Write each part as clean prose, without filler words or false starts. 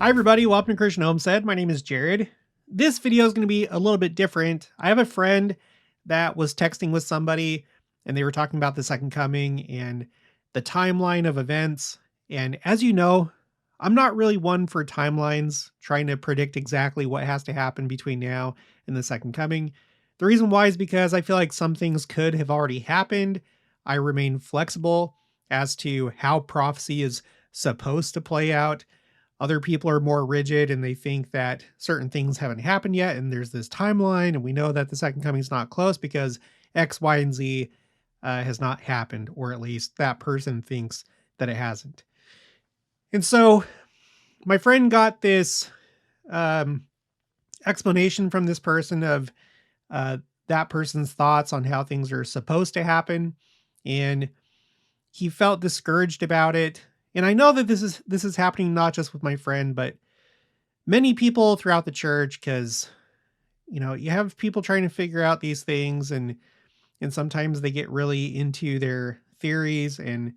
Hi everybody, welcome to Christian Homestead. My name is Jared. This video is going to be a little bit different. I have a friend that was texting with somebody and they were talking about the second coming and the timeline of events. And as you know, I'm not really one for timelines, trying to predict exactly what has to happen between now and the second coming. The reason why is because I feel like some things could have already happened. I remain flexible as to how prophecy is supposed to play out. Other people are more rigid and they think that certain things haven't happened yet. And there's this timeline, and we know that the second coming is not close because X, Y, and Z has not happened, or at least that person thinks that it hasn't. And so my friend got this explanation from this person of that person's thoughts on how things are supposed to happen. And he felt discouraged about it. And I know that this is happening not just with my friend, but many people throughout the church, because you have people trying to figure out these things, and sometimes they get really into their theories, and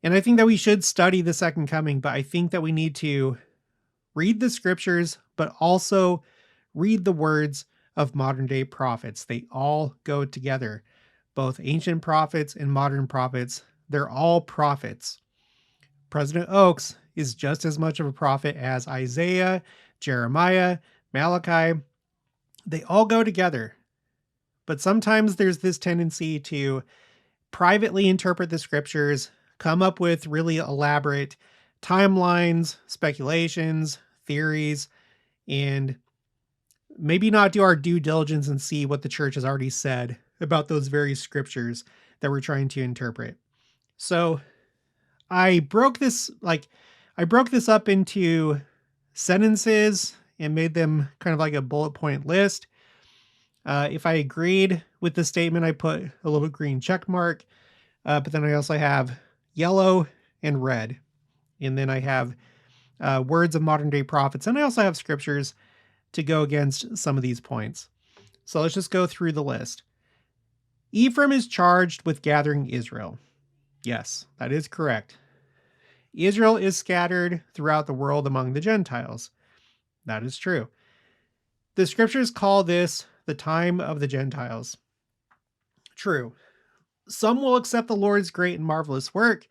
I think that we should study the second coming, but I think that we need to read the scriptures, but also read the words of modern day prophets. They all go together. Both ancient prophets and modern prophets, they're all prophets. President Oaks is just as much of a prophet as Isaiah, Jeremiah, Malachi. They all go together. But sometimes there's this tendency to privately interpret the scriptures, come up with really elaborate timelines, speculations, theories, and maybe not do our due diligence and see what the church has already said about those very scriptures that we're trying to interpret. So I broke this up into sentences and made them kind of like a bullet point list. If I agreed with the statement, I put a little green check mark. But then I also have yellow and red. And then I have words of modern day prophets. And I also have scriptures to go against some of these points. So let's just go through the list. Ephraim is charged with gathering Israel. Yes, that is correct. Israel is scattered throughout the world among the Gentiles. That is true. The scriptures call this the time of the Gentiles. True. Some will accept the Lord's great and marvelous work,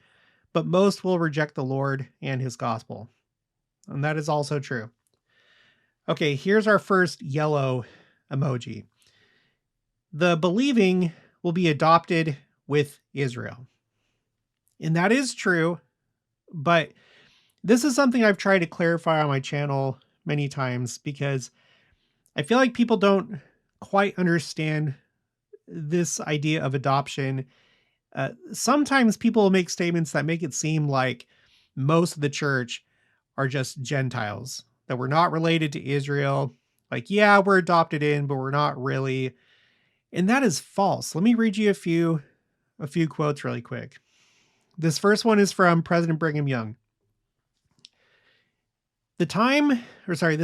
but most will reject the Lord and his gospel. And that is also true. Okay, here's our first yellow emoji. The believing will be adopted with Israel. And that is true, but this is something I've tried to clarify on my channel many times because I feel like people don't quite understand this idea of adoption. Sometimes people make statements that make it seem like most of the church are just Gentiles, that we're not related to Israel. Like, yeah, we're adopted in, but we're not really. And that is false. Let me read you a few quotes really quick. This first one is from President Brigham Young. The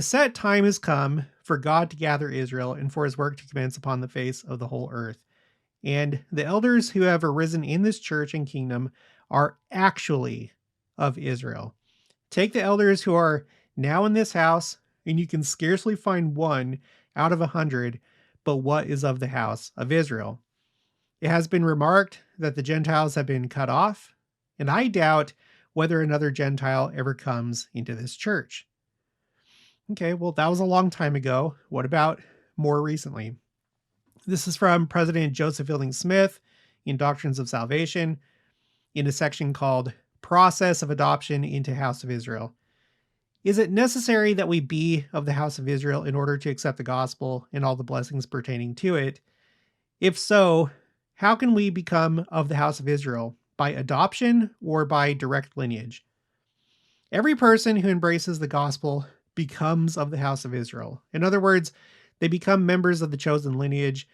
set time has come for God to gather Israel and for his work to commence upon the face of the whole earth. And the elders who have arisen in this church and kingdom are actually of Israel. Take the elders who are now in this house, and you can scarcely find one out of 100, but what is of the house of Israel? It has been remarked that the Gentiles have been cut off, and I doubt whether another Gentile ever comes into this church. Okay, well, that was a long time ago. What about more recently? This is from President Joseph Fielding Smith in Doctrines of Salvation in a section called Process of Adoption into House of Israel. Is it necessary that we be of the house of Israel in order to accept the gospel and all the blessings pertaining to it? If so, how can we become of the house of Israel? By adoption or by direct lineage? Every person who embraces the gospel becomes of the house of Israel. In other words, they become members of the chosen lineage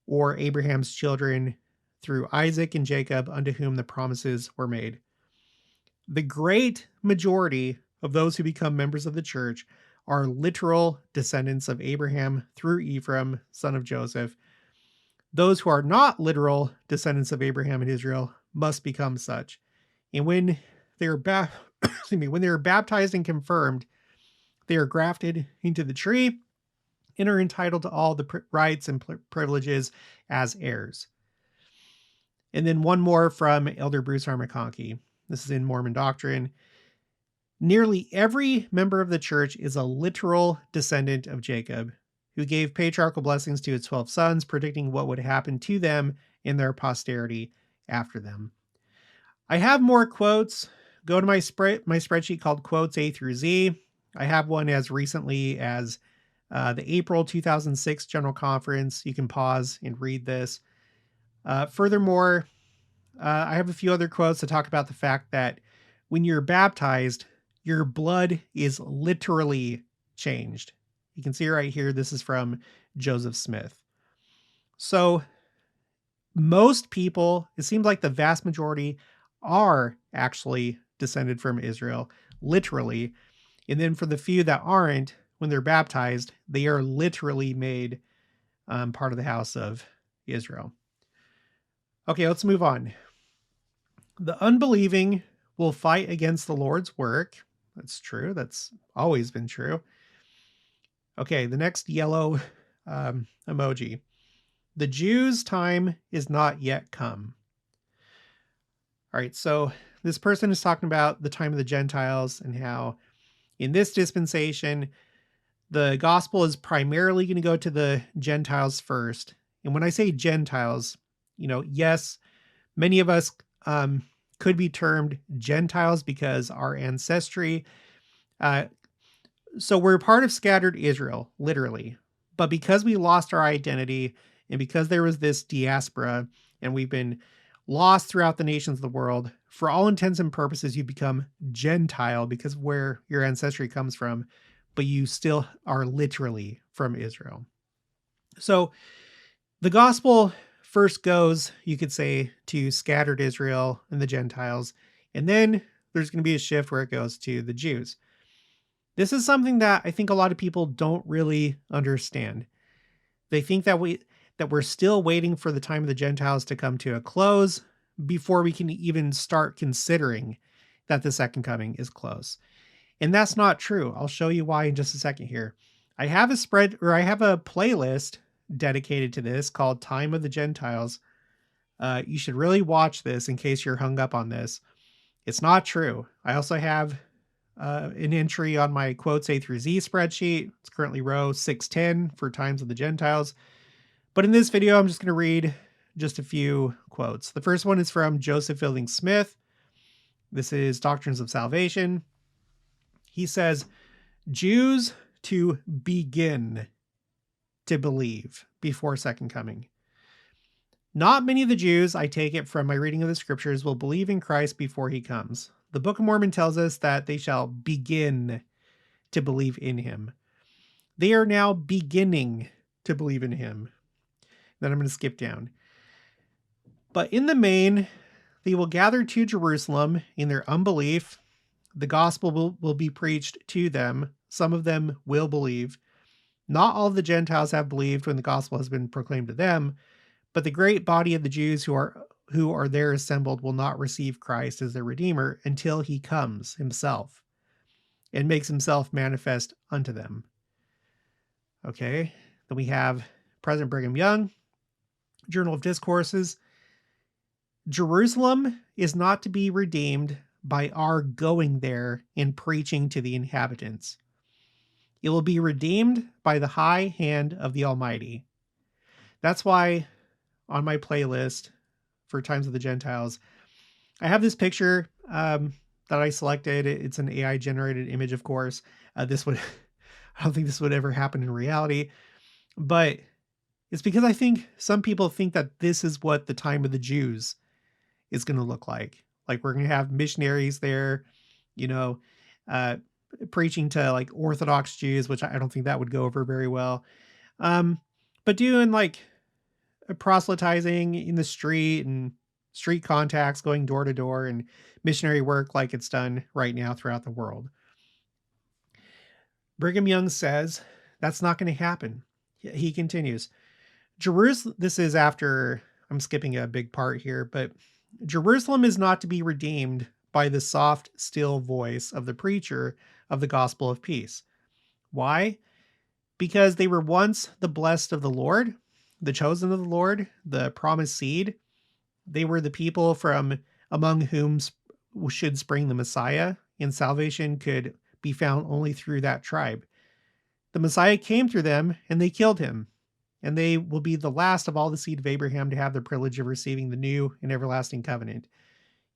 or Abraham's children through Isaac and Jacob, unto whom the promises were made. The great majority of those who become members of the church are literal descendants of Abraham through Ephraim, son of Joseph. Those who are not literal descendants of Abraham and Israel must become such. And when they are excuse me, when they are baptized and confirmed, they are grafted into the tree and are entitled to all the rights and privileges as heirs. And then one more from Elder Bruce R. McConkie. This is in Mormon Doctrine. Nearly every member of the church is a literal descendant of Jacob, who gave patriarchal blessings to his 12 sons, predicting what would happen to them and their posterity after them. I have more quotes. Go to my spreadsheet called Quotes A through Z. I have one as recently as the April 2006 General Conference. You can pause and read this. Furthermore, I have a few other quotes to talk about the fact that when you're baptized, your blood is literally changed. You can see right here, this is from Joseph Smith. So most people, it seems like the vast majority are actually descended from Israel, literally. And then for the few that aren't, when they're baptized, they are literally made part of the house of Israel. Okay, let's move on. The unbelieving will fight against the Lord's work. That's true. That's always been true. Okay, the next yellow emoji. The Jews' time is not yet come. All right, so this person is talking about the time of the Gentiles and how in this dispensation, the gospel is primarily going to go to the Gentiles first. And when I say Gentiles, yes, many of us could be termed Gentiles because our ancestry. So we're part of scattered Israel, literally. But because we lost our identity and because there was this diaspora and we've been lost throughout the nations of the world, for all intents and purposes, you become Gentile because of where your ancestry comes from, but you still are literally from Israel. So the gospel first goes, you could say, to scattered Israel and the Gentiles. And then there's going to be a shift where it goes to the Jews. This is something that I think a lot of people don't really understand. They think that we're still waiting for the time of the Gentiles to come to a close before we can even start considering that the second coming is close. And that's not true. I'll show you why in just a second here. I have a playlist dedicated to this called Time of the Gentiles. You should really watch this in case you're hung up on this. It's not true. I also have an entry on my Quotes A through Z spreadsheet. It's currently row 610 for Times of the Gentiles. But in this video, I'm just going to read just a few quotes. The first one is from Joseph Fielding Smith. This is Doctrines of Salvation. He says, Jews to begin to believe before second coming. Not many of the Jews, I take it from my reading of the scriptures, will believe in Christ before he comes. The Book of Mormon tells us that they shall begin to believe in him. They are now beginning to believe in him. Then I'm going to skip down. But in the main, they will gather to Jerusalem in their unbelief. The gospel will be preached to them. Some of them will believe. Not all of the Gentiles have believed when the gospel has been proclaimed to them, but the great body of the Jews who are there assembled will not receive Christ as their Redeemer until he comes himself and makes himself manifest unto them. Okay, then we have President Brigham Young, Journal of Discourses. Jerusalem is not to be redeemed by our going there and preaching to the inhabitants. It will be redeemed by the high hand of the Almighty. That's why on my playlist for Times of the Gentiles, I have this picture that I selected. It's an AI generated image, of course. I don't think this would ever happen in reality, but it's because I think some people think that this is what the time of the Jews is going to look like. Like we're going to have missionaries there, preaching to like Orthodox Jews, which I don't think that would go over very well. But doing like proselytizing in the street and street contacts, going door to door and missionary work like it's done right now throughout the world. Brigham Young says that's not going to happen. He continues, Jerusalem, this is after, I'm skipping a big part here, but Jerusalem is not to be redeemed by the soft, still voice of the preacher of the gospel of peace. Why? Because they were once the blessed of the Lord, the chosen of the Lord, the promised seed. They were the people from among whom should spring the Messiah, and salvation could be found only through that tribe. The Messiah came through them, and they killed him. And they will be the last of all the seed of Abraham to have the privilege of receiving the new and everlasting covenant.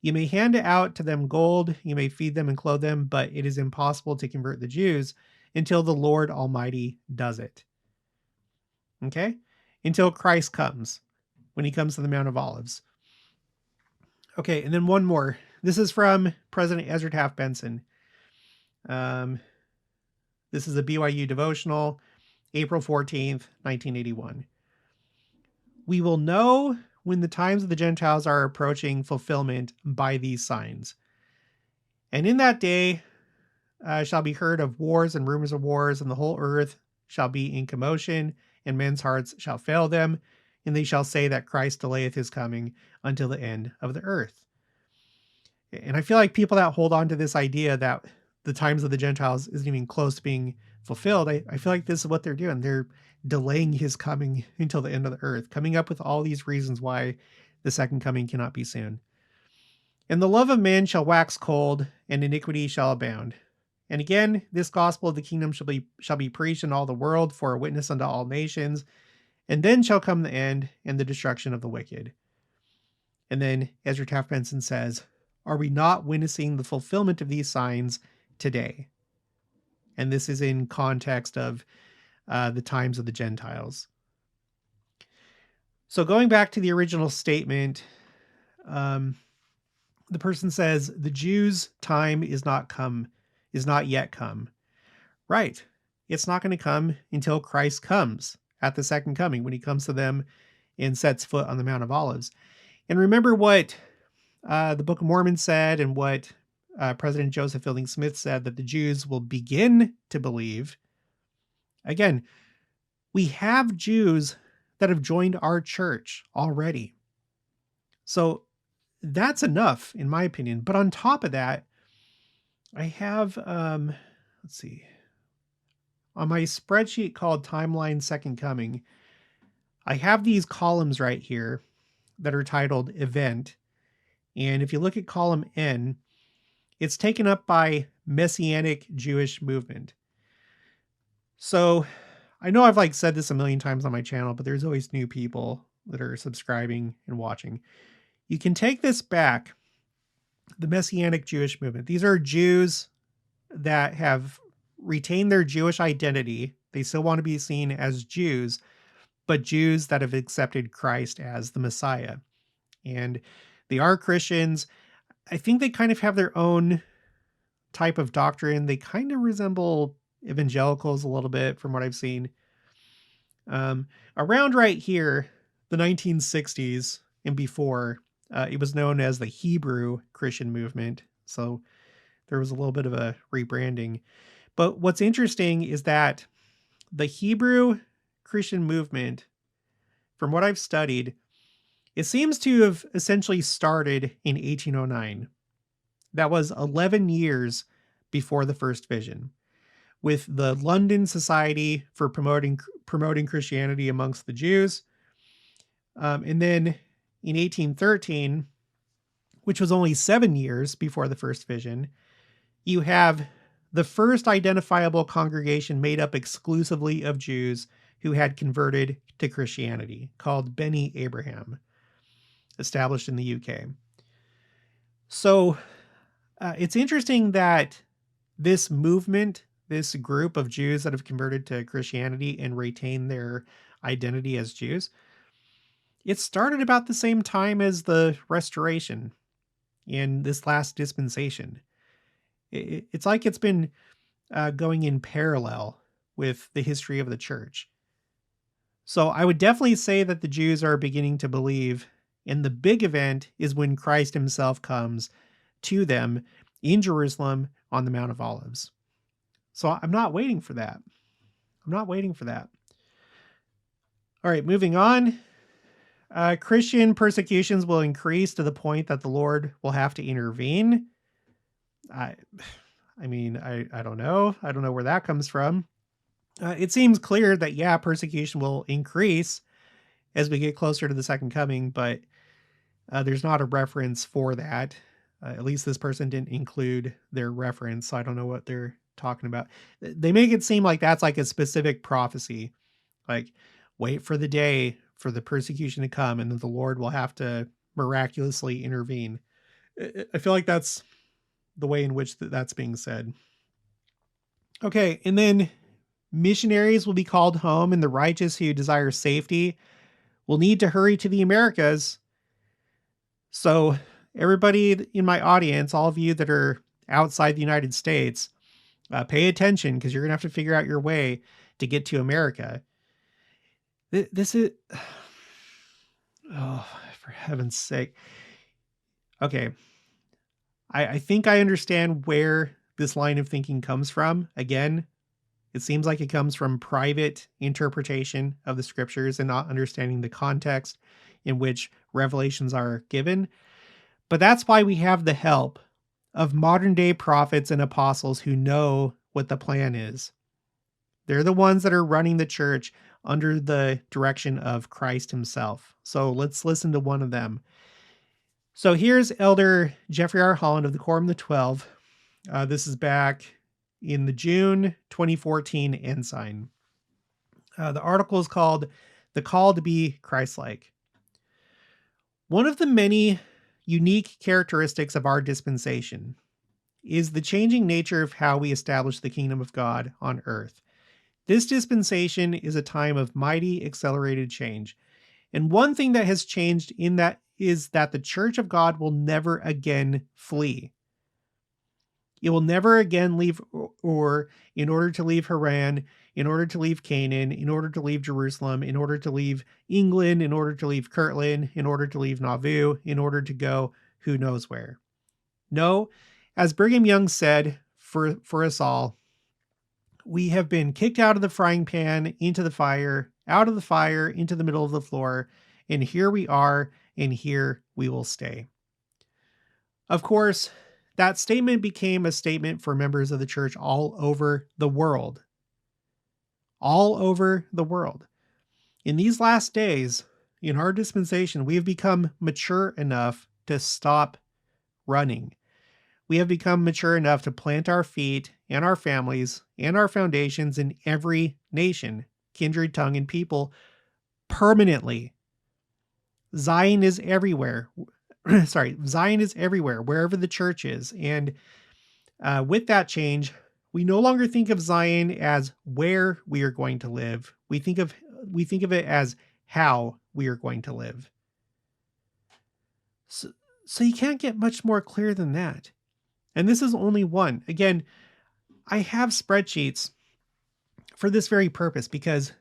You may hand out to them gold, you may feed them and clothe them, but it is impossible to convert the Jews until the Lord Almighty does it. Okay? Until Christ comes, when he comes to the Mount of Olives. Okay, and then one more. This is from President Ezra Taft Benson. This is a BYU devotional, April 14th, 1981. We will know when the times of the Gentiles are approaching fulfillment by these signs. And in that day shall be heard of wars and rumors of wars, and the whole earth shall be in commotion, and men's hearts shall fail them, and they shall say that Christ delayeth his coming until the end of the earth. And I feel like people that hold on to this idea that the times of the Gentiles isn't even close to being fulfilled, I feel like this is what they're doing. They're delaying his coming until the end of the earth, coming up with all these reasons why the second coming cannot be soon. And the love of man shall wax cold, and iniquity shall abound. And again, this gospel of the kingdom shall be preached in all the world for a witness unto all nations. And then shall come the end and the destruction of the wicked. And then Ezra Taft Benson says, are we not witnessing the fulfillment of these signs today? And this is in context of the times of the Gentiles. So going back to the original statement, the person says, the Jews' time is not yet come. Right. It's not going to come until Christ comes at the second coming, when he comes to them and sets foot on the Mount of Olives. And remember what the Book of Mormon said, and what President Joseph Fielding Smith said, that the Jews will begin to believe. Again, we have Jews that have joined our church already. So that's enough, in my opinion. But on top of that, I have, let's see, on my spreadsheet called Timeline Second Coming, I have these columns right here that are titled Event. And if you look at column N, it's taken up by Messianic Jewish Movement. So I know I've said this a million times on my channel, but there's always new people that are subscribing and watching. You can take this back, the Messianic Jewish Movement. These are Jews that have retained their Jewish identity. They still want to be seen as Jews, but Jews that have accepted Christ as the Messiah. And they are Christians. I think they kind of have their own type of doctrine. They kind of resemble evangelicals a little bit from what I've seen. Around right here, the 1960s and before, it was known as the Hebrew Christian movement. So there was a little bit of a rebranding. But what's interesting is that the Hebrew Christian movement, from what I've studied, it seems to have essentially started in 1809. That was 11 years before the first vision, with the London Society for promoting Christianity amongst the Jews. And then in 1813, which was only 7 years before the first vision, you have the first identifiable congregation made up exclusively of Jews who had converted to Christianity, called Beni Abraham, established in the UK. So it's interesting that this movement, this group of Jews that have converted to Christianity and retain their identity as Jews, it started about the same time as the Restoration in this last dispensation. It's like it's been going in parallel with the history of the church. So I would definitely say that the Jews are beginning to believe, and the big event is when Christ himself comes to them in Jerusalem on the Mount of Olives. So I'm not waiting for that. All right, moving on. Christian persecutions will increase to the point that the Lord will have to intervene. I, I mean, I don't know. I don't know where that comes from. It seems clear that, yeah, persecution will increase as we get closer to the second coming, but there's not a reference for that. At least this person didn't include their reference, so I don't know what they're talking about. They make it seem like that's like a specific prophecy, like wait for the day for the persecution to come, and then the Lord will have to miraculously intervene. I feel like that's the way in which that's being said. Okay, and then missionaries will be called home, and the righteous who desire safety will need to hurry to the Americas. So, everybody in my audience, all of you that are outside the United States, pay attention because you're going to have to figure out your way to get to America. This is, oh, for heaven's sake. Okay. I think I understand where this line of thinking comes from. Again, it seems like it comes from private interpretation of the scriptures and not understanding the context in which revelations are given. But that's why we have the help of modern day prophets and apostles who know what the plan is. They're the ones that are running the church under the direction of Christ himself. So let's listen to one of them. So here's Elder Jeffrey R. Holland of the Quorum of the 12. This is back in the June 2014 Ensign. The article is called "The Call to Be Christ-like." One of the many unique characteristics of our dispensation is the changing nature of how we establish the kingdom of God on earth. This dispensation is a time of mighty accelerated change. And one thing that has changed in that is that the church of God will never again flee. It will never again leave Ur in order to leave Haran, in order to leave Canaan, in order to leave Jerusalem, in order to leave England, in order to leave Kirtland, in order to leave Nauvoo, in order to go who knows where. No, as Brigham Young said, for us all, we have been kicked out of the frying pan into the fire, out of the fire into the middle of the floor, and here we are, and here we will stay. Of course, that statement became a statement for members of the church all over the world. All over the world. In these last days, in our dispensation, we have become mature enough to stop running. We have become mature enough to plant our feet and our families and our foundations in every nation, kindred, tongue, and people permanently. Zion is everywhere. Zion is everywhere, wherever the church is. And with that change, we no longer think of Zion as where we are going to live. We think of it as how we are going to live. So you can't get much more clear than that. And this is only one. Again, I have spreadsheets for this very purpose because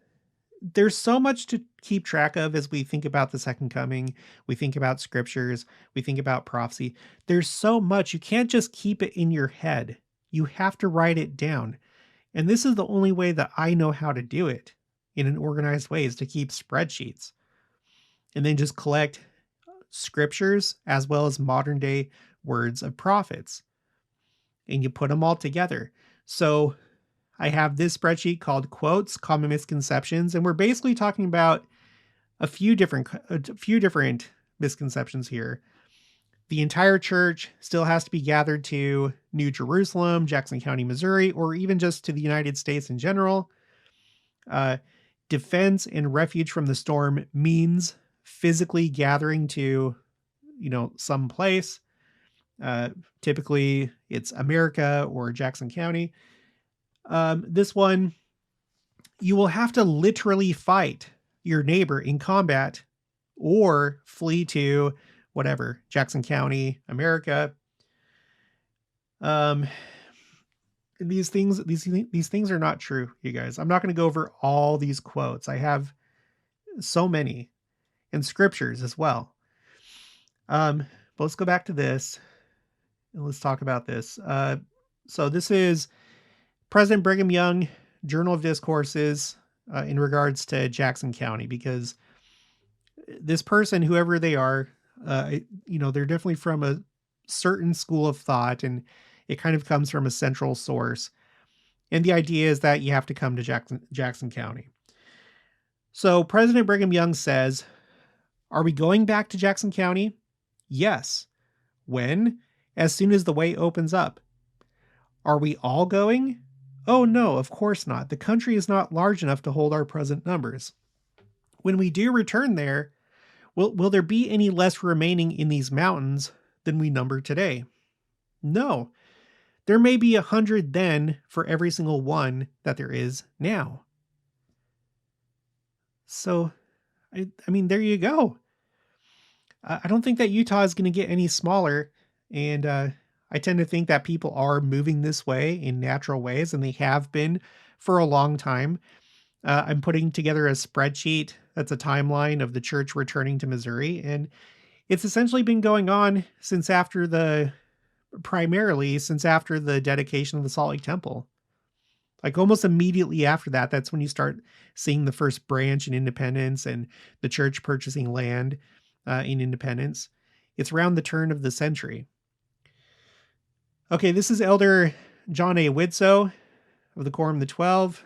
there's so much to keep track of as we think about the second coming. We think about scriptures. We think about prophecy. There's so much. You can't just keep it in your head. You have to write it down. And this is the only way that I know how to do it in an organized way, is to keep spreadsheets and then just collect scriptures as well as modern day words of prophets. And you put them all together. So I have this spreadsheet called Quotes, Common Misconceptions, and we're basically talking about a few different misconceptions here. The entire church still has to be gathered to New Jerusalem, Jackson County, Missouri, or even just to the United States in general. Defense and refuge from the storm means physically gathering to, some place. Typically it's America or Jackson County. This one, you will have to literally fight your neighbor in combat or flee to whatever, Jackson County, America. These things are not true, you guys. I'm not going to go over all these quotes. I have so many, and scriptures as well. But let's go back to this and let's talk about this. So this is President Brigham Young Journal of Discourses in regards to Jackson County, because this person, whoever they are, they're definitely from a certain school of thought, and It kind of comes from a central source. And the idea is that you have to come to Jackson County. So President Brigham Young says, are we going back to Jackson County? Yes. When? As soon as the way opens up. Are we all going? Oh no, of course not. The country is not large enough to hold our present numbers. When we do return there, will there be any less remaining in these mountains than we number today? No. There may be 100 then for every single one that there is now. So, I mean, there you go. I don't think that Utah is going to get any smaller. And I tend to think that people are moving this way in natural ways, and they have been for a long time. I'm putting together a spreadsheet that's a timeline of the church returning to Missouri. And it's essentially been going on primarily since after the dedication of the Salt Lake Temple. Like almost immediately after that, that's when you start seeing the first branch in Independence and the church purchasing land in Independence. It's around the turn of the century. Okay, this is Elder John A. Widsoe of the Quorum of the 12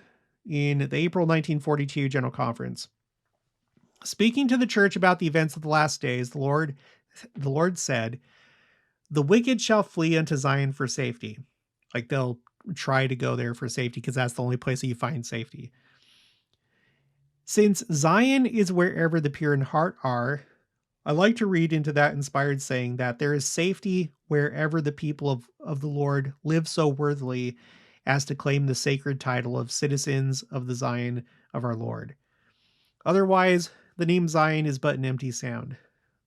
in the April 1942 General Conference. Speaking to the church about the events of the last days, the Lord said, "The wicked shall flee unto Zion for safety." Like they'll try to go there for safety because that's the only place that you find safety. Since Zion is wherever the pure in heart are, I like to read into that inspired saying that there is safety wherever the people of the Lord live so worthily as to claim the sacred title of citizens of the Zion of our Lord. Otherwise, the name Zion is but an empty sound.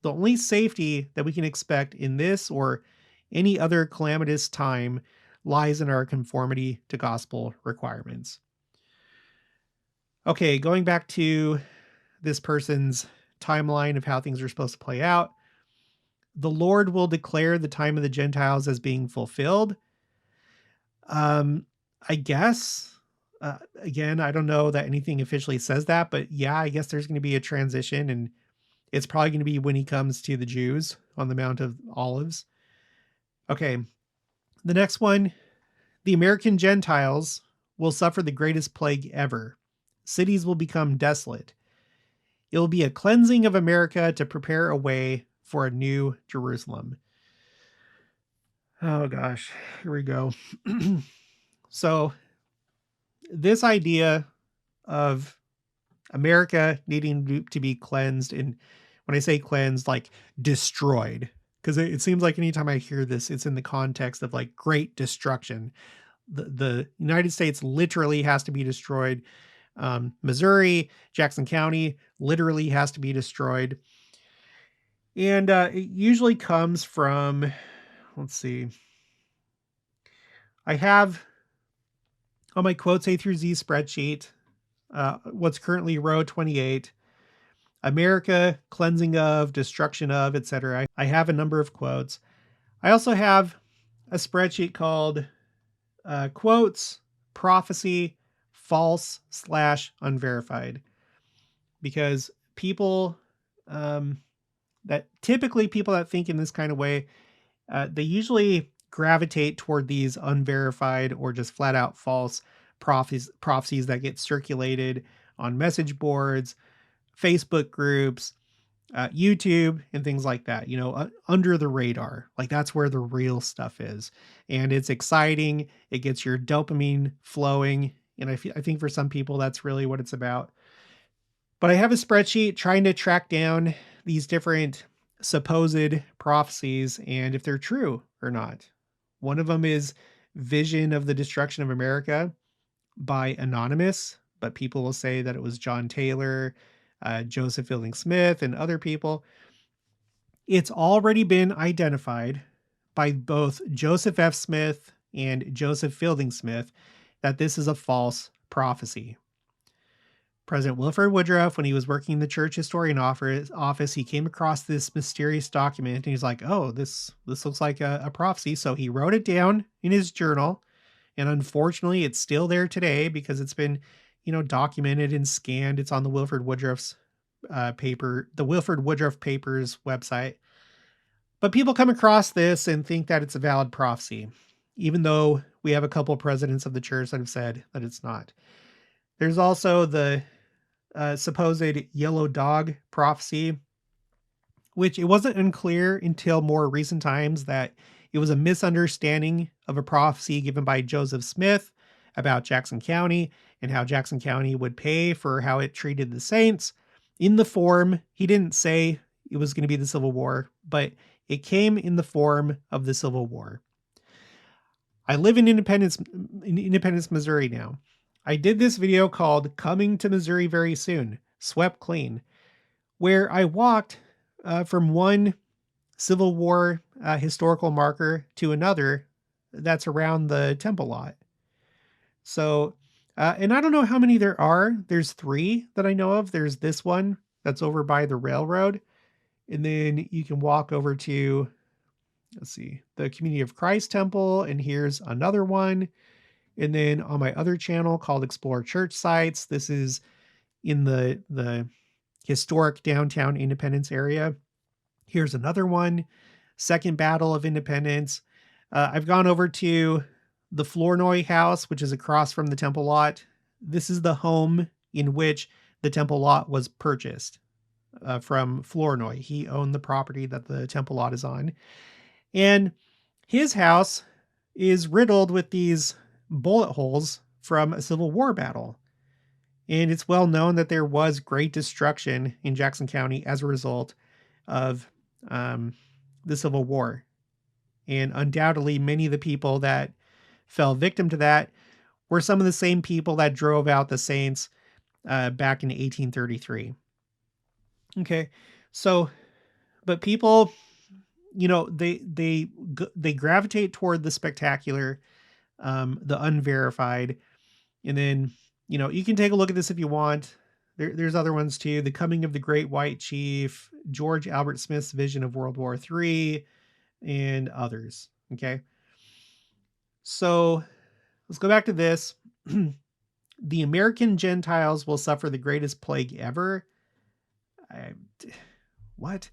The only safety that we can expect in this or any other calamitous time lies in our conformity to gospel requirements. Okay, going back to this person's timeline of how things are supposed to play out. The Lord will declare the time of the Gentiles as being fulfilled. I guess, again, I don't know that anything officially says that, but yeah, I guess there's going to be a transition, and it's probably going to be when he comes to the Jews on the Mount of Olives. Okay, the next one, the American Gentiles will suffer the greatest plague ever. Cities will become desolate. It will be a cleansing of America to prepare a way for a new Jerusalem. Oh gosh, here we go. So this idea of America needing to be cleansed, and when I say cleansed, like destroyed, because it seems like anytime I hear this, it's in the context of like great destruction. The United States literally has to be destroyed. Missouri, Jackson County literally has to be destroyed. And it usually comes from, let's see. I have on my quotes A through Z spreadsheet, what's currently row 28, America, cleansing of, destruction of, etc. I have a number of quotes. I also have a spreadsheet called quotes, prophecy, false / unverified, because people that think in this kind of way, they usually gravitate toward these unverified or just flat out false prophecies that get circulated on message boards, Facebook groups, YouTube, and things like that, under the radar. Like that's where the real stuff is. And it's exciting. It gets your dopamine flowing. And I think for some people, that's really what it's about. But I have a spreadsheet trying to track down these different supposed prophecies and if they're true or not. One of them is Vision of the Destruction of America by Anonymous, but people will say that it was John Taylor, Joseph Fielding Smith, and other people. It's already been identified by both Joseph F. Smith and Joseph Fielding Smith that this is a false prophecy. President Wilford Woodruff, when he was working in the church historian office, he came across this mysterious document and he's like, oh, this looks like a prophecy. So he wrote it down in his journal. And unfortunately, it's still there today because it's been, documented and scanned. It's on the Wilford Woodruff's the Wilford Woodruff Papers website. But people come across this and think that it's a valid prophecy. even though we have a couple presidents of the church that have said that it's not. There's also the supposed yellow dog prophecy, which it wasn't unclear until more recent times that it was a misunderstanding of a prophecy given by Joseph Smith about Jackson County and how Jackson County would pay for how it treated the saints. In the form, he didn't say it was going to be the Civil War, but it came in the form of the Civil War. I live in Independence, Missouri now. I did this video called Coming to Missouri Very Soon, Swept Clean, where I walked from one Civil War historical marker to another that's around the temple lot. So, and I don't know how many there are. There's 3 that I know of. There's this one that's over by the railroad. And then you can walk over to, let's see, the Community of Christ Temple. And here's another one. And then on my other channel called Explore Church Sites, this is in the historic downtown Independence area. Here's another one, Second Battle of Independence. I've gone over to the Flournoy house, which is across from the temple lot. This is the home in which the temple lot was purchased from Flournoy. He owned the property that the temple lot is on. And his house is riddled with these bullet holes from a Civil War battle. And it's well known that there was great destruction in Jackson County as a result of the Civil War. And undoubtedly, many of the people that fell victim to that were some of the same people that drove out the Saints back in 1833. Okay, so, but people, you know, they gravitate toward the spectacular, the unverified, and then, you know, you can take a look at this if you want. There's other ones too. The Coming of the Great White Chief, George Albert Smith's vision of World War III, and others. Okay. So let's go back to this. The American Gentiles will suffer the greatest plague ever. What?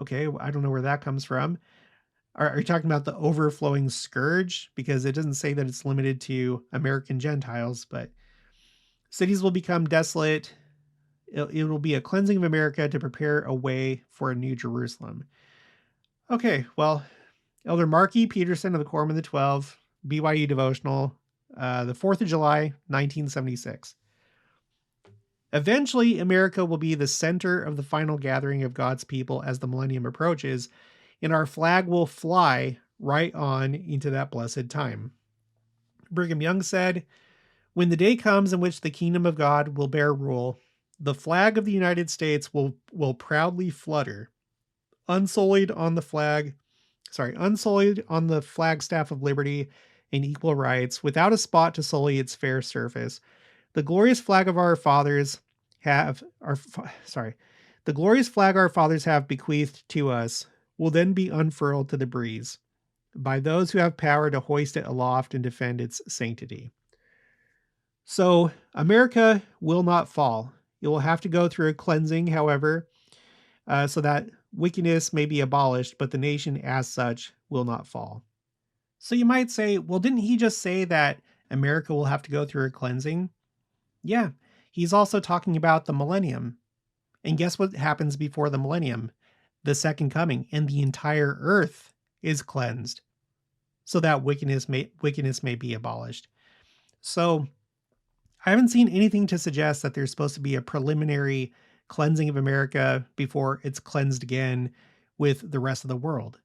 Okay. I don't know where that comes from. Are you talking about the overflowing scourge? Because it doesn't say that it's limited to American Gentiles, but cities will become desolate. It will be a cleansing of America to prepare a way for a new Jerusalem. Okay, well, Elder Marky Peterson of the Quorum of the 12, BYU Devotional, the 4th of July, 1976. Eventually, America will be the center of the final gathering of God's people as the millennium approaches, and our flag will fly right on into that blessed time. Brigham Young said, "When the day comes in which the kingdom of God will bear rule, the flag of the United States will proudly flutter, unsullied on the flagstaff of liberty and equal rights, without a spot to sully its fair surface. The glorious flag our fathers have bequeathed to us will then be unfurled to the breeze by those who have power to hoist it aloft and defend its sanctity." So America will not fall. It will have to go through a cleansing, however, so that wickedness may be abolished, but the nation as such will not fall. So you might say, well, didn't he just say that America will have to go through a cleansing? Yeah, he's also talking about the millennium. And guess what happens before the millennium? The second coming, and the entire earth is cleansed so that wickedness may be abolished. So I haven't seen anything to suggest that there's supposed to be a preliminary cleansing of America before it's cleansed again with the rest of the world.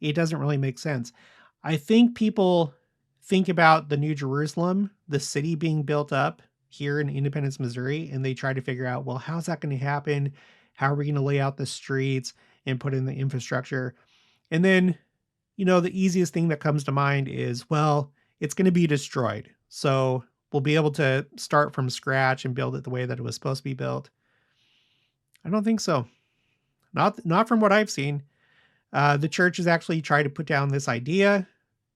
It doesn't really make sense. I think people think about the New Jerusalem, the city being built up here in Independence, Missouri, and they try to figure out, well, how's that going to happen? How are we going to lay out the streets and put in the infrastructure? And then, you know, the easiest thing that comes to mind is, well, it's going to be destroyed. So we'll be able to start from scratch and build it the way that it was supposed to be built. I don't think so. Not from what I've seen. The church has actually tried to put down this idea.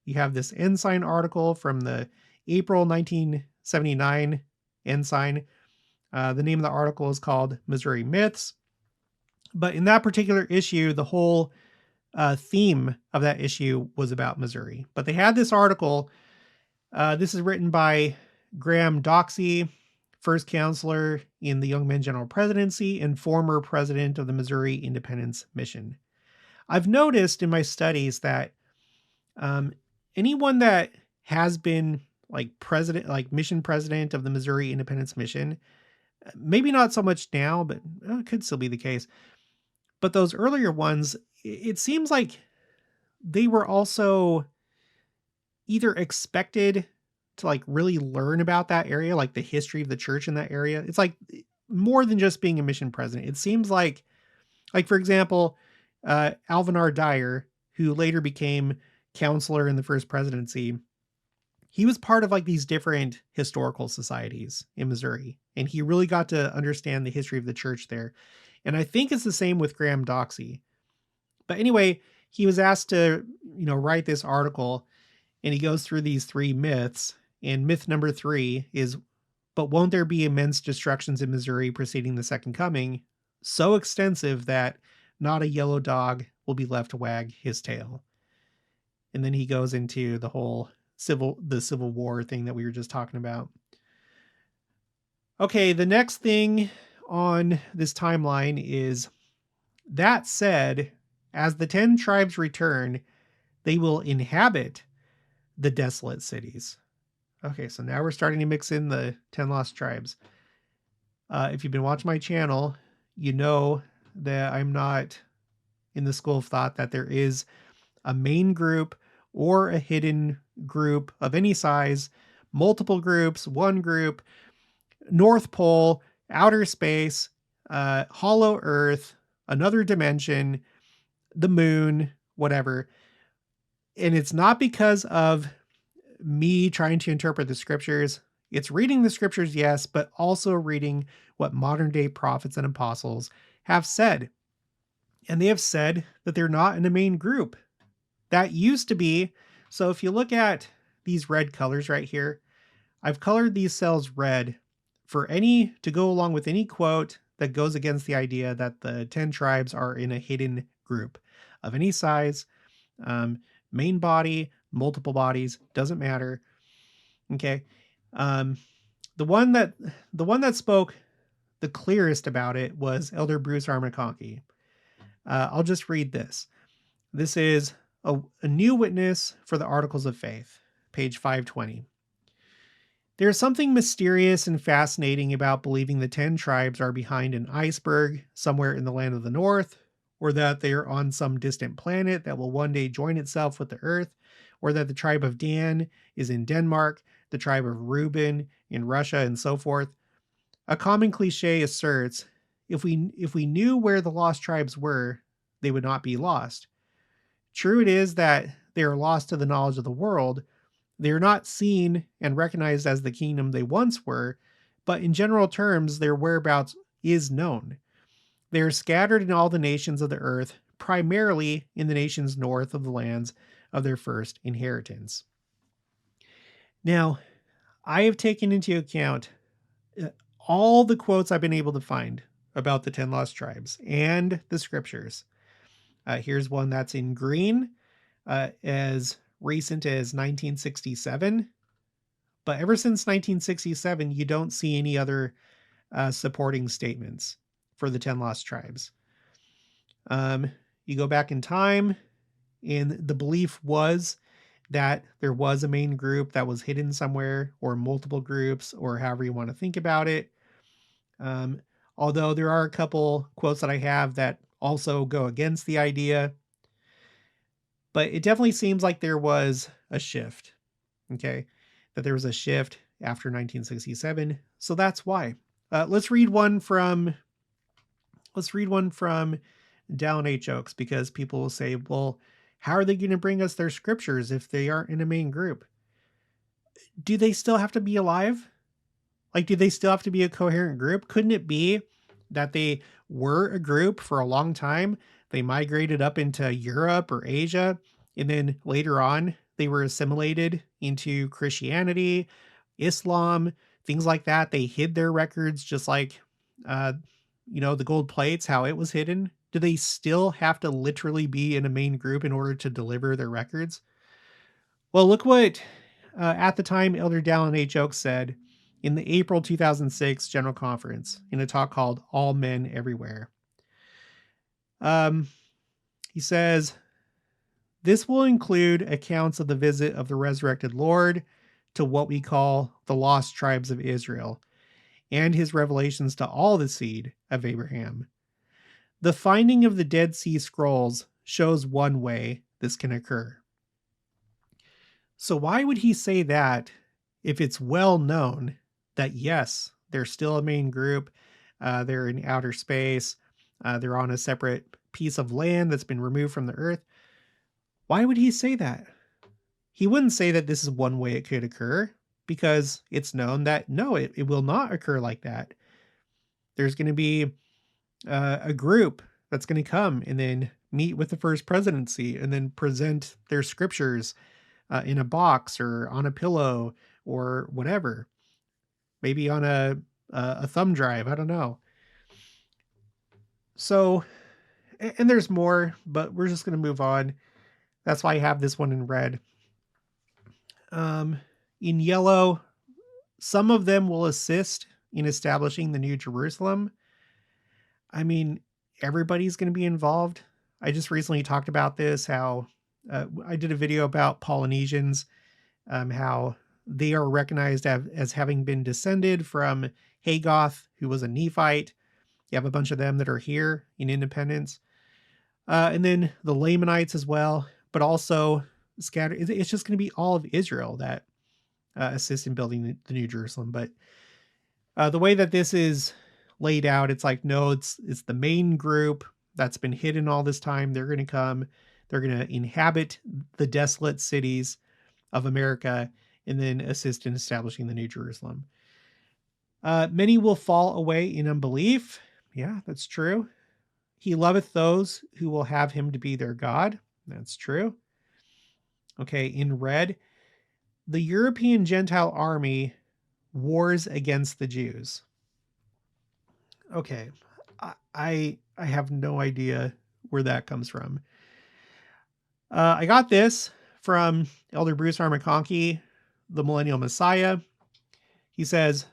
You have this Ensign article from the April 1979 Ensign. The name of the article is called Missouri Myths. But in that particular issue, the whole theme of that issue was about Missouri. But they had this article. This is written by Graham Doxey, first counselor in the Young Men General Presidency and former president of the Missouri Independence Mission. I've noticed in my studies that anyone that has been like mission president of the Missouri Independence Mission, maybe not so much now, but it could still be the case. But those earlier ones, it seems like they were also either expected to like really learn about that area, like the history of the church in that area. It's like more than just being a mission president. It seems like for example, Alvin R. Dyer, who later became counselor in the first presidency, he was part of like these different historical societies in Missouri, and he really got to understand the history of the church there. And I think it's the same with Graham Doxey. But anyway, he was asked to, write this article, and he goes through these 3 myths. And myth number 3 is, but won't there be immense destructions in Missouri preceding the second coming, so extensive that not a yellow dog will be left to wag his tail? And then he goes into the whole Civil War thing that we were just talking about. Okay, the next thing on this timeline is, that said, as the 10 tribes return, they will inhabit the desolate cities. Okay, so now we're starting to mix in the 10 lost tribes. If you've been watching my channel, you know that I'm not in the school of thought that there is a main group or a hidden group of any size, multiple groups, one group, North Pole, outer space, hollow earth, another dimension, the moon, whatever. And it's not because of me trying to interpret the scriptures. It's reading the scriptures, yes, but also reading what modern day prophets and apostles have said. And they have said that they're not in a main group. That used to be. So if you look at these red colors right here, I've colored these cells red to go along with any quote that goes against the idea that the 10 tribes are in a hidden group of any size, main body, multiple bodies, doesn't matter. Okay. The one that spoke the clearest about it was Elder Bruce R. McConkie. I'll just read this. This is a new witness for the Articles of Faith, page 520. There's something mysterious and fascinating about believing the 10 tribes are behind an iceberg somewhere in the land of the north, or that they are on some distant planet that will one day join itself with the earth, or that the tribe of Dan is in Denmark, the tribe of Reuben in Russia, and so forth. A common cliche asserts, if we knew where the lost tribes were, they would not be lost. True it is that they are lost to the knowledge of the world. They are not seen and recognized as the kingdom they once were, but in general terms, their whereabouts is known. They are scattered in all the nations of the earth, primarily in the nations north of the lands of their first inheritance. Now, I have taken into account all the quotes I've been able to find about the 10 lost tribes and the scriptures. Here's one that's in green, as recent as 1967. But ever since 1967, you don't see any other supporting statements for the 10 lost tribes. You go back in time, and the belief was that there was a main group that was hidden somewhere, or multiple groups, or however you want to think about it. Although there are a couple quotes that I have that also go against the idea. But it definitely seems like there was a shift. Okay. That there was a shift after 1967. So that's why. Let's read one from Dallin H. Oaks, because people will say, well, how are they going to bring us their scriptures if they aren't in a main group? Do they still have to be alive? Like, do they still have to be a coherent group? Couldn't it be that they were a group for a long time? They migrated up into Europe or Asia, and then later on, they were assimilated into Christianity, Islam, things like that. They hid their records just like, the gold plates, how it was hidden. Do they still have to literally be in a main group in order to deliver their records? Well, look what at the time Elder Dallin H. Oaks said in the April 2006 General Conference in a talk called All Men Everywhere. He says, this will include accounts of the visit of the resurrected Lord to what we call the lost tribes of Israel and his revelations to all the seed of Abraham. The finding of the Dead Sea Scrolls shows one way this can occur. So why would he say that if it's well known that, yes, they're still a main group, they're in outer space, they're on a separate piece of land that's been removed from the earth? Why would he say that? He wouldn't say that this is one way it could occur, because it's known that no, it will not occur like that. There's going to be a group that's going to come and then meet with the first presidency and then present their scriptures in a box or on a pillow or whatever, maybe on a thumb drive. I don't know. So, and there's more, but we're just going to move on. That's why I have this one in red. In yellow, some of them will assist in establishing the New Jerusalem. I mean, everybody's going to be involved. I just recently talked about this, how I did a video about Polynesians, how they are recognized as having been descended from Hagoth, who was a Nephite. You have a bunch of them that are here in Independence. And then the Lamanites as well, but also scattered. It's just going to be all of Israel that assist in building the New Jerusalem. But the way that this is laid out, it's like, no, it's the main group that's been hidden all this time. They're going to come. They're going to inhabit the desolate cities of America and then assist in establishing the New Jerusalem. Many will fall away in unbelief. Yeah, that's true. He loveth those who will have him to be their God. That's true. Okay, in red, the European Gentile army wars against the Jews. Okay, I have no idea where that comes from. I got this from Elder Bruce R. McConkie, the Millennial Messiah. He says,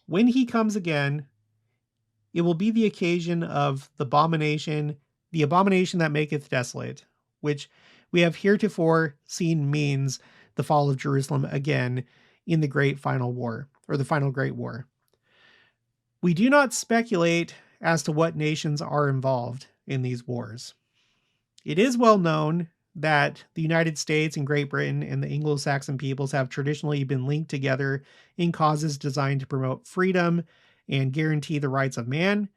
when he comes again, it will be the occasion of the abomination that maketh desolate, which we have heretofore seen means the fall of Jerusalem again in the great final war, or the final great war. We do not speculate as to what nations are involved in these wars. It is well known that the United States and Great Britain and the Anglo-Saxon peoples have traditionally been linked together in causes designed to promote freedom and guarantee the rights of man.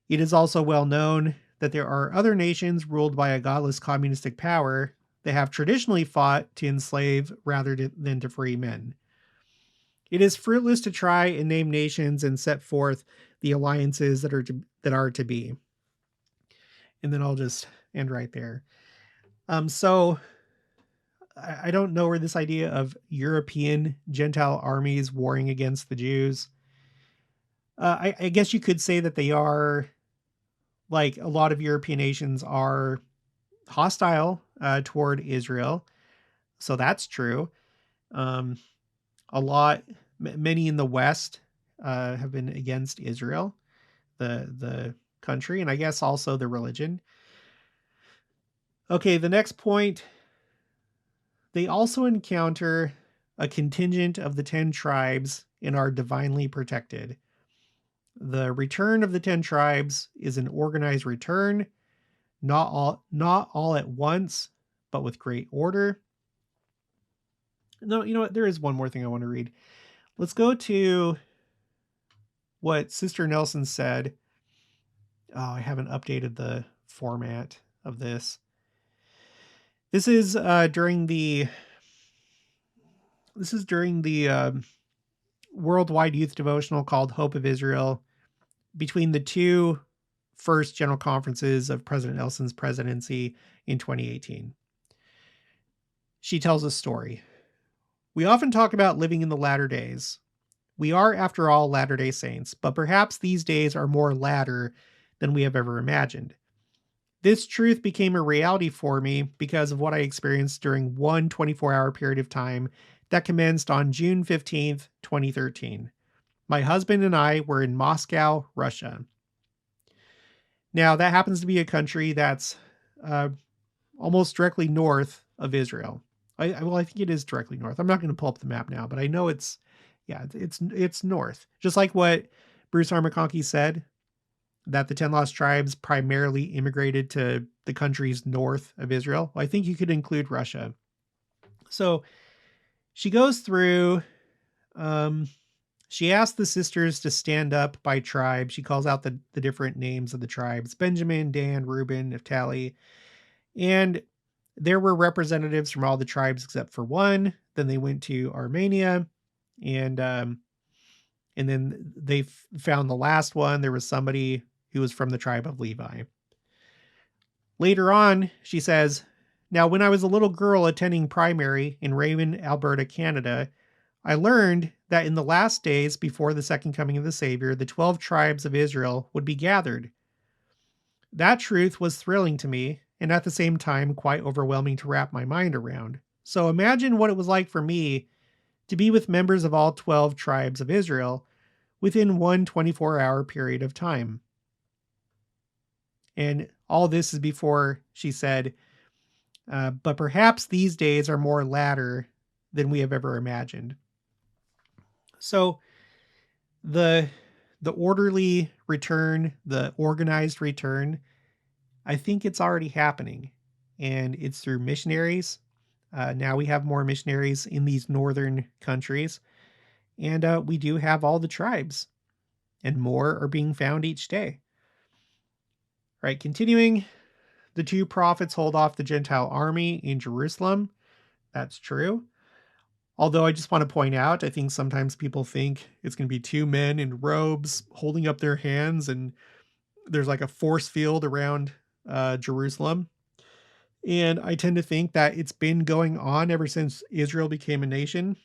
It is also well known that there are other nations ruled by a godless communistic power that have traditionally fought to enslave rather than to free men. It is fruitless to try and name nations and set forth the alliances that are to be. And then I'll just end right there. So I don't know where this idea of European Gentile armies warring against the Jews. I guess you could say that they are, like a lot of European nations are hostile toward Israel. So that's true. Many in the West have been against Israel, the country, and I guess also the religion. Okay, the next point, they also encounter a contingent of the 10 tribes and are divinely protected. The return of the 10 tribes is an organized return, not all at once, but with great order. No, you know what? There is one more thing I want to read. Let's go to what Sister Nelson said. Oh, I haven't updated the format of this. This is during the worldwide youth devotional called Hope of Israel, between the two first general conferences of President Nelson's presidency in 2018. She tells a story. We often talk about living in the latter days. We are, after all, Latter-day Saints, but perhaps these days are more latter than we have ever imagined. This truth became a reality for me because of what I experienced during one 24-hour period of time that commenced on June 15th, 2013. My husband and I were in Moscow, Russia. Now, that happens to be a country that's uh, almost directly north of Israel. I think it is directly north. I'm not going to pull up the map now, but I know it's north. Just like what Bruce R. McConkie said, that the 10 lost tribes primarily immigrated to the countries north of Israel. Well, I think you could include Russia. So she goes through, um, she asks the sisters to stand up by tribe. She calls out the different names of the tribes: Benjamin, Dan, Reuben, Naphtali. And there were representatives from all the tribes except for one. Then they went to Armenia, and then they found the last one. There was somebody who was from the tribe of Levi. Later on, she says, "Now, when I was a little girl attending primary in Raymond, Alberta, Canada, I learned that in the last days before the second coming of the Savior, the 12 tribes of Israel would be gathered. That truth was thrilling to me, and at the same time quite overwhelming to wrap my mind around. So imagine what it was like for me to be with members of all 12 tribes of Israel within one 24-hour period of time." And all this is before she said, "But perhaps these days are more latter than we have ever imagined." So the the orderly return, the organized return, I think it's already happening, and it's through missionaries. Now we have more missionaries in these northern countries, and we do have all the tribes, and more are being found each day. Right, continuing, the two prophets hold off the Gentile army in Jerusalem. That's true. Although I just want to point out, I think sometimes people think it's going to be two men in robes holding up their hands, and there's like a force field around Jerusalem. And I tend to think that it's been going on ever since Israel became a nation.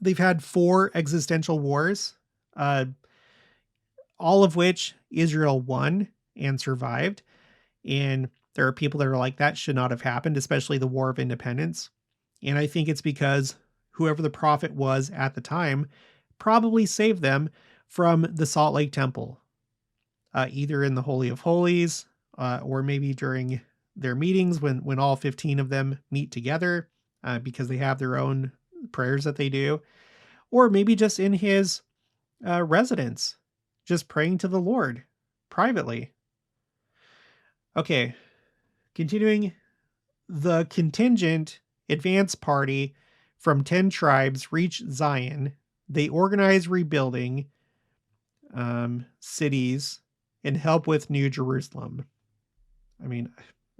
They've had 4 existential wars, uh, all of which Israel won and survived. And there are people that are like, that should not have happened, especially the War of Independence. And I think it's because whoever the prophet was at the time probably saved them from the Salt Lake Temple, either in the Holy of Holies, or maybe during their meetings when all 15 of them meet together, because they have their own prayers that they do, or maybe just in his residence, just praying to the Lord privately. Okay, continuing, the contingent advance party from 10 tribes reach Zion. They organize rebuilding cities and help with New Jerusalem. I mean,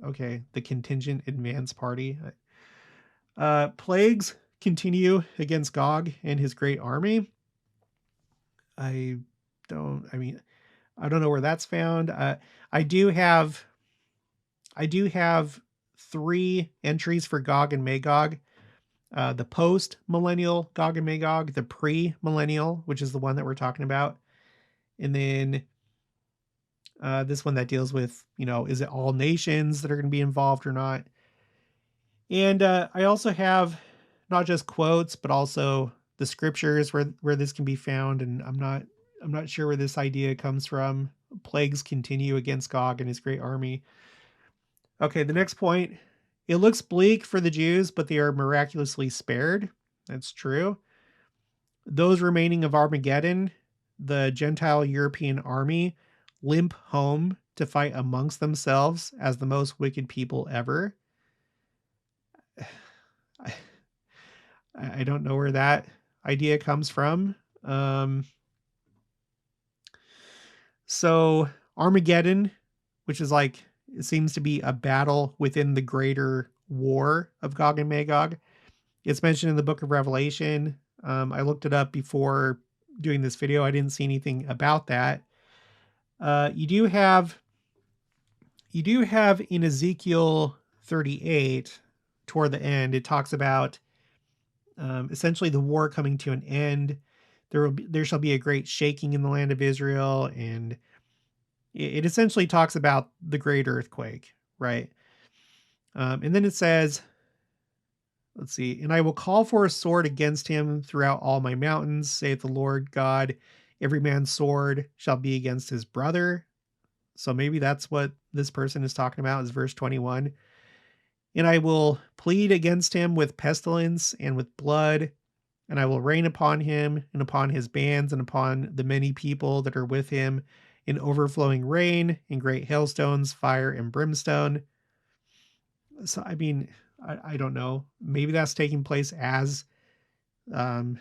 okay, the contingent advance party. Plagues continue against Gog and his great army. I don't know where that's found. I do have 3 entries for Gog and Magog. The post-millennial Gog and Magog, the pre-millennial, which is the one that we're talking about, and then this one that deals with, is it all nations that are going to be involved or not? And I also have not just quotes, but also the scriptures where this can be found. And I'm not sure where this idea comes from. Plagues continue against Gog and his great army. Okay, the next point. It looks bleak for the Jews, but they are miraculously spared. That's true. Those remaining of Armageddon, the Gentile European army, limp home to fight amongst themselves as the most wicked people ever. I don't know where that idea comes from. So Armageddon, which is like, it seems to be a battle within the greater war of Gog and Magog. It's mentioned in the book of Revelation. I looked it up before doing this video. I didn't see anything about that. You do have in Ezekiel 38, toward the end, it talks about essentially the war coming to an end. There shall be a great shaking in the land of Israel, and It essentially talks about the great earthquake, right? And then it says, let's see, and I will call for a sword against him throughout all my mountains, saith the Lord God. Every man's sword shall be against his brother. So maybe that's what this person is talking about, is verse 21. And I will plead against him with pestilence and with blood, and I will rain upon him and upon his bands and upon the many people that are with him in overflowing rain and great hailstones, fire and brimstone. So, I mean, I don't know. Maybe that's taking place as, um,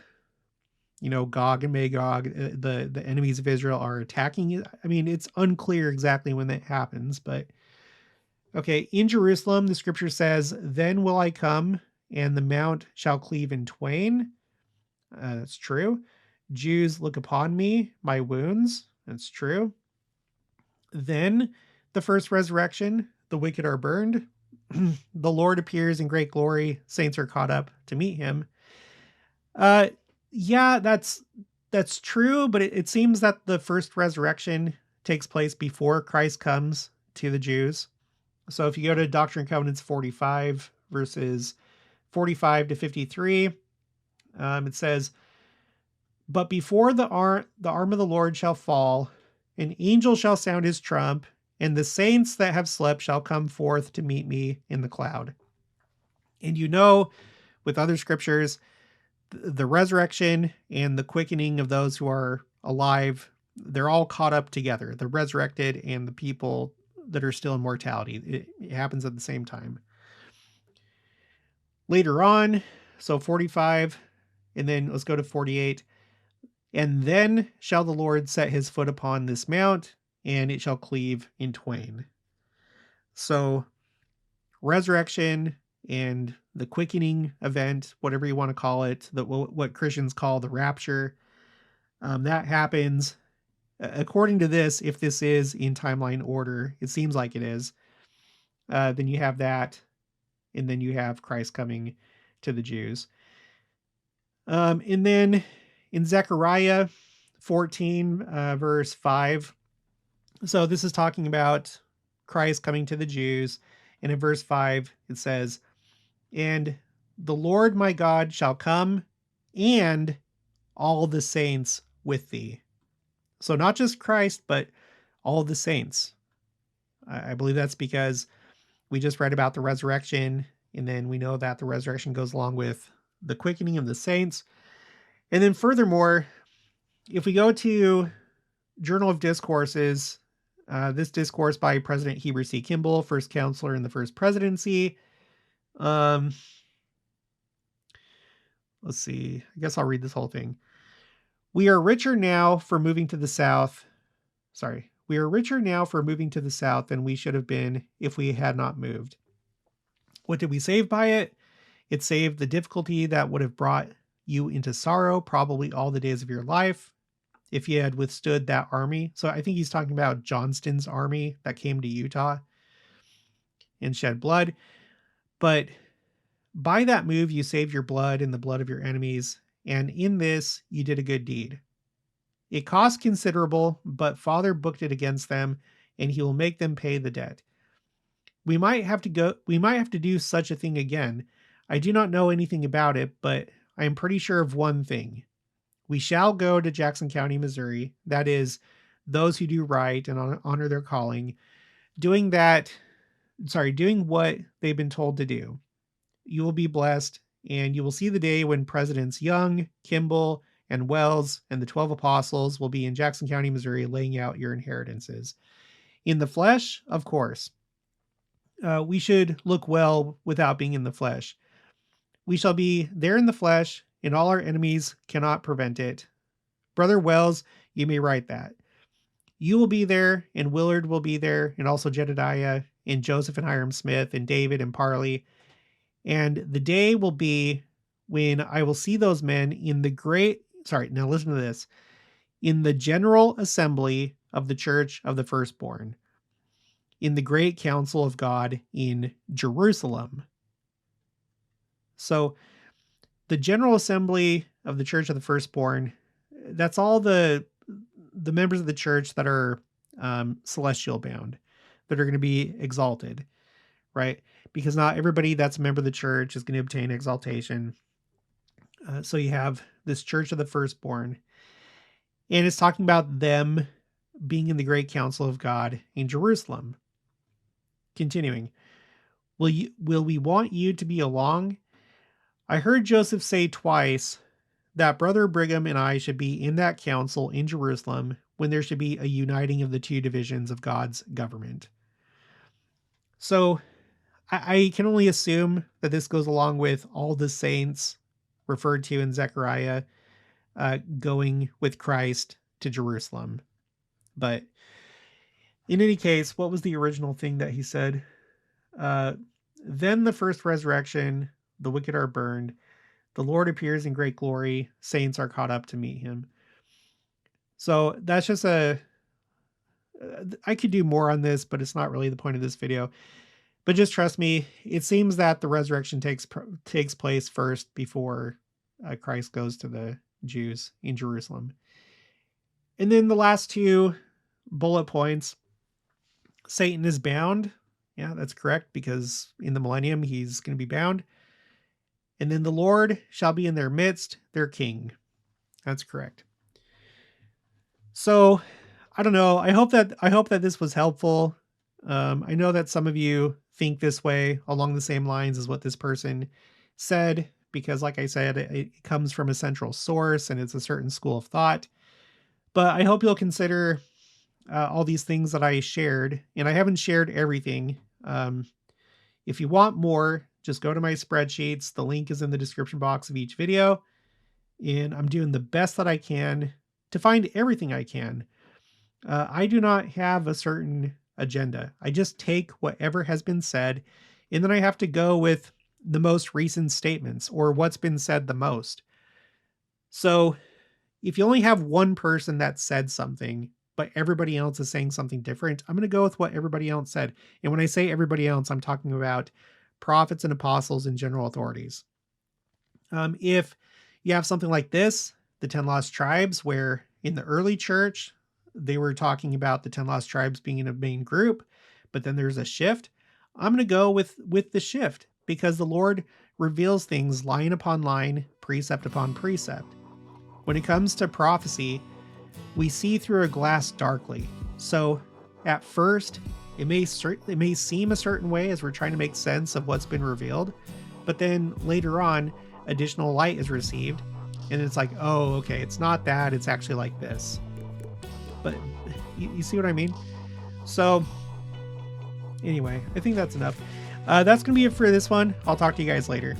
Gog and Magog, the enemies of Israel, are attacking it. I mean, it's unclear exactly when that happens, but okay. In Jerusalem, the scripture says, "Then will I come, and the mount shall cleave in twain." That's true. Jews, look upon me, my wounds. That's true. Then the first resurrection, the wicked are burned. The Lord appears in great glory. Saints are caught up to meet him. Uh, yeah, that's true, but it seems that the first resurrection takes place before Christ comes to the Jews. So if you go to Doctrine and Covenants 45, verses 45 to 53, it says, "But before the arm of the Lord shall fall, an angel shall sound his trump, and the saints that have slept shall come forth to meet me in the cloud." And with other scriptures, the resurrection and the quickening of those who are alive, they're all caught up together. The resurrected and the people that are still in mortality. It happens at the same time. Later on, so 45, and then let's go to 48. "And then shall the Lord set his foot upon this mount, and it shall cleave in twain." So, resurrection and the quickening event, whatever you want to call it, what Christians call the rapture, that happens. According to this, if this is in timeline order, it seems like it is, then you have that, and then you have Christ coming to the Jews. And then in Zechariah 14, verse 5, so this is talking about Christ coming to the Jews. And in verse 5, it says, "And the Lord my God shall come, and all the saints with thee." So not just Christ, but all the saints. I believe that's because we just read about the resurrection, and then we know that the resurrection goes along with the quickening of the saints. And then furthermore, if we go to Journal of Discourses, this discourse by President Heber C. Kimball, first counselor in the first presidency. Let's see. I guess I'll read this whole thing. We are richer now for moving to the South. We are richer now for moving to the South than we should have been if we had not moved. What did we save by it? It saved the difficulty that would have brought you into sorrow probably all the days of your life if you had withstood that army. So I think he's talking about Johnston's army that came to Utah and shed blood. But by that move, you saved your blood and the blood of your enemies. And in this, you did a good deed. It cost considerable, but Father booked it against them, and he will make them pay the debt. We might have to do such a thing again. I do not know anything about it, but I am pretty sure of one thing. We shall go to Jackson County, Missouri. That is, those who do right and honor their calling, doing what they've been told to do. You will be blessed, and you will see the day when Presidents Young, Kimball, and Wells and the 12 apostles will be in Jackson County, Missouri, laying out your inheritances. In the flesh, of course. We should look well without being in the flesh. We shall be there in the flesh, and all our enemies cannot prevent it. Brother Wells, you may write that. You will be there, and Willard will be there, and also Jedediah, and Joseph and Hiram Smith, and David and Parley. And the day will be when I will see those men in now listen to this, in the general assembly of the church of the firstborn, in the great council of God in Jerusalem. So the general assembly of the church of the firstborn, that's all the members of the church that are celestial bound that are going to be exalted, right? Because not everybody that's a member of the church is going to obtain exaltation. So you have this church of the firstborn, and it's talking about them being in the great council of God in Jerusalem. Continuing, will we want you to be along? I heard Joseph say twice that Brother Brigham and I should be in that council in Jerusalem when there should be a uniting of the two divisions of God's government. So I can only assume that this goes along with all the saints referred to in Zechariah going with Christ to Jerusalem. But in any case, what was the original thing that he said? Then the first resurrection, the wicked are burned. The Lord appears in great glory. Saints are caught up to meet him. So that's just I could do more on this, but it's not really the point of this video. But just trust me, it seems that the resurrection takes place first before Christ goes to the Jews in Jerusalem. And then the last two bullet points, Satan is bound. Yeah, that's correct, because in the millennium, he's going to be bound. And then the Lord shall be in their midst, their king. That's correct. So I don't know. I hope that this was helpful. I know that some of you think this way along the same lines as what this person said, because like I said, it comes from a central source and it's a certain school of thought. But I hope you'll consider all these things that I shared, and I haven't shared everything. If you want more, just go to my spreadsheets. The link is in the description box of each video, and I'm doing the best that I can to find everything I can. I do not have a certain agenda. I just take whatever has been said, and then I have to go with the most recent statements or what's been said the most. So if you only have one person that said something, but everybody else is saying something different, I'm going to go with what everybody else said. And when I say everybody else, I'm talking about prophets and apostles and general authorities. If you have something like this, the 10 lost tribes, where in the early church, they were talking about the 10 lost tribes being in a main group, but then there's a shift. I'm going to go with the shift, because the Lord reveals things line upon line, precept upon precept. When it comes to prophecy, we see through a glass darkly. So at first, it may seem a certain way as we're trying to make sense of what's been revealed, but then later on, additional light is received, and it's like, oh, okay, it's not that, it's actually like this. But you see what I mean? So anyway, I think that's enough. That's going to be it for this one. I'll talk to you guys later.